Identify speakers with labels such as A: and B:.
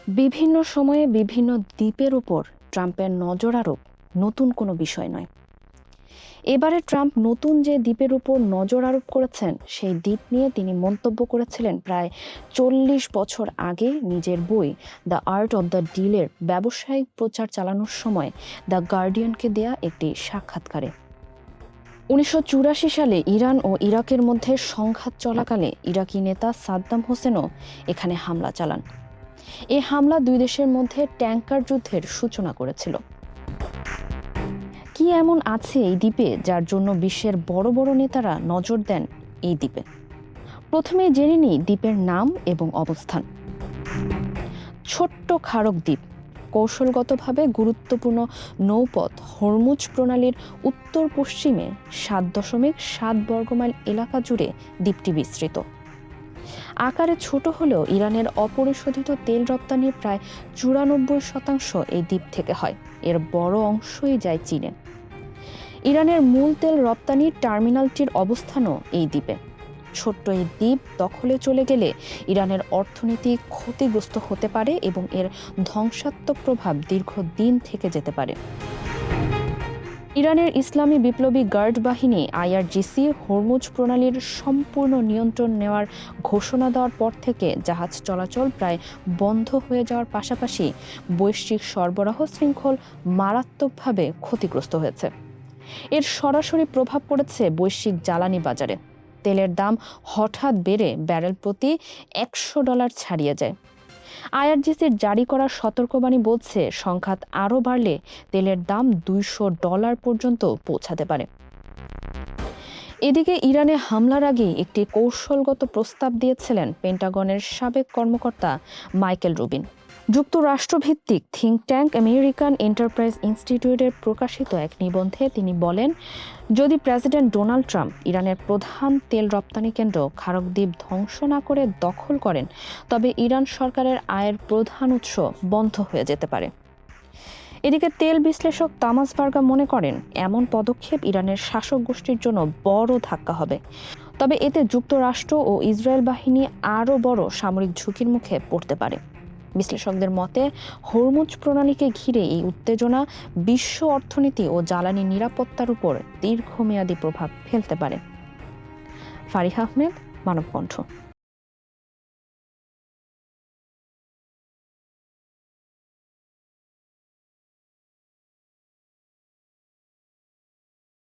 A: বিভিন্ন সময়ে বিভিন্ন দ্বীপের উপর ট্রাম্পের নজর আরোপ নতুন কোনো বিষয় নয়। এবারে ট্রাম্প নতুন যে দ্বীপের উপর নজর আরোপ করেছেন সেই দ্বীপ নিয়ে তিনি মন্তব্য করেছিলেন প্রায় 40 বছর আগে নিজের বই দ্য আর্ট অব দ্য ডিলের ব্যবসায়িক প্রচার চালানোর সময় দ্য গার্ডিয়ানকে দেয়া একটি সাক্ষাৎকারে। 1984 সালে ইরান ও ইরাকের মধ্যে সংঘাত চলাকালে ইরাকি নেতা সাদ্দাম হোসেনও এখানে হামলা চালান। এই হামলা দুই দেশের মধ্যে ট্যাঙ্কার যুদ্ধের সূচনা করেছিল। কি এমন আছে এই দ্বীপে যার জন্য বিশ্বের বড় বড় নেতারা নজর দেন এই দ্বীপে? প্রথমে জেনে নিই দ্বীপের নাম এবং অবস্থান। ছোট্ট খাড়ক দ্বীপ, কৌশলগতভাবে গুরুত্বপূর্ণ নৌপথ হরমুজ প্রণালীর উত্তর পশ্চিমে 7.7 বর্গমাইল এলাকা জুড়ে দ্বীপটি বিস্তৃত। আকারে ছোট হলেও ইরানের অপরিশোধিত তেল রপ্তানির প্রায় 94% এই দ্বীপ থেকে হয়। এর বড় অংশই যায় চীনে। ইরানের মূল তেল রপ্তানির টার্মিনালটির অবস্থানও এই দ্বীপে। ছোট্ট এই দ্বীপ দখলে চলে গেলে ইরানের অর্থনীতি ক্ষতিগ্রস্ত হতে পারে এবং এর ধ্বংসাত্মক প্রভাব দীর্ঘদিন থেকে যেতে পারে। ইরানের ইসলামী বিপ্লবী গার্ড বাহিনী আইআরজিসি হরমুজ প্রণালীর সম্পূর্ণ নিয়ন্ত্রণ নেওয়ার ঘোষণা দেওয়ার পর থেকে জাহাজ চলাচল প্রায় বন্ধ হয়ে যাওয়ার পাশাপাশি বৈশ্বিক সরবরাহ শৃঙ্খল মারাত্মকভাবে ক্ষতিগ্রস্ত হয়েছে। এর সরাসরি প্রভাব পড়েছে বৈশ্বিক জ্বালানি বাজারে। তেলের দাম হঠাৎ বেড়ে ব্যারেল প্রতি $100 ছাড়িয়ে যায়। আইআরজিসির জারি করা সতর্কবাণী বলছে সংঘাত আরও বাড়লে তেলের দাম $200 পর্যন্ত পৌঁছাতে পারে। এদিকে ইরানে হামলার আগে একটি কৌশলগত প্রস্তাব দিয়েছিলেন পেন্টাগনের সাবেক কর্মকর্তা মাইকেল রুবিন। যুক্তরাষ্ট্রভিত্তিক থিঙ্ক ট্যাঙ্ক আমেরিকান এন্টারপ্রাইজ ইনস্টিটিউটের প্রকাশিত এক নিবন্ধে তিনি বলেন, যদি প্রেসিডেন্ট ডোনাল্ড ট্রাম্প ইরানের প্রধান তেল রপ্তানি কেন্দ্র খাড়ক দ্বীপ ধ্বংস না করে দখল করেন, তবে ইরান সরকারের আয়ের প্রধান উৎস বন্ধ হয়ে যেতে পারে। এদিকে তেল বিশ্লেষক তামাস বার্গা মনে করেন, এমন পদক্ষেপ ইরানের শাসক গোষ্ঠীর জন্য বড় ধাক্কা হবে। তবে এতে যুক্তরাষ্ট্র ও ইসরায়েল বাহিনী আরও বড় সামরিক ঝুঁকির মুখে পড়তে পারে। বিশ্লেষকদের মতে হরমুজ প্রণালীকে ঘিরে এই উত্তেজনা বিশ্ব অর্থনীতি ও জ্বালানি নিরাপত্তার উপর দীর্ঘমেয়াদী প্রভাব ফেলতে পারে। ফারিহা আহমেদ, মানবকণ্ঠ।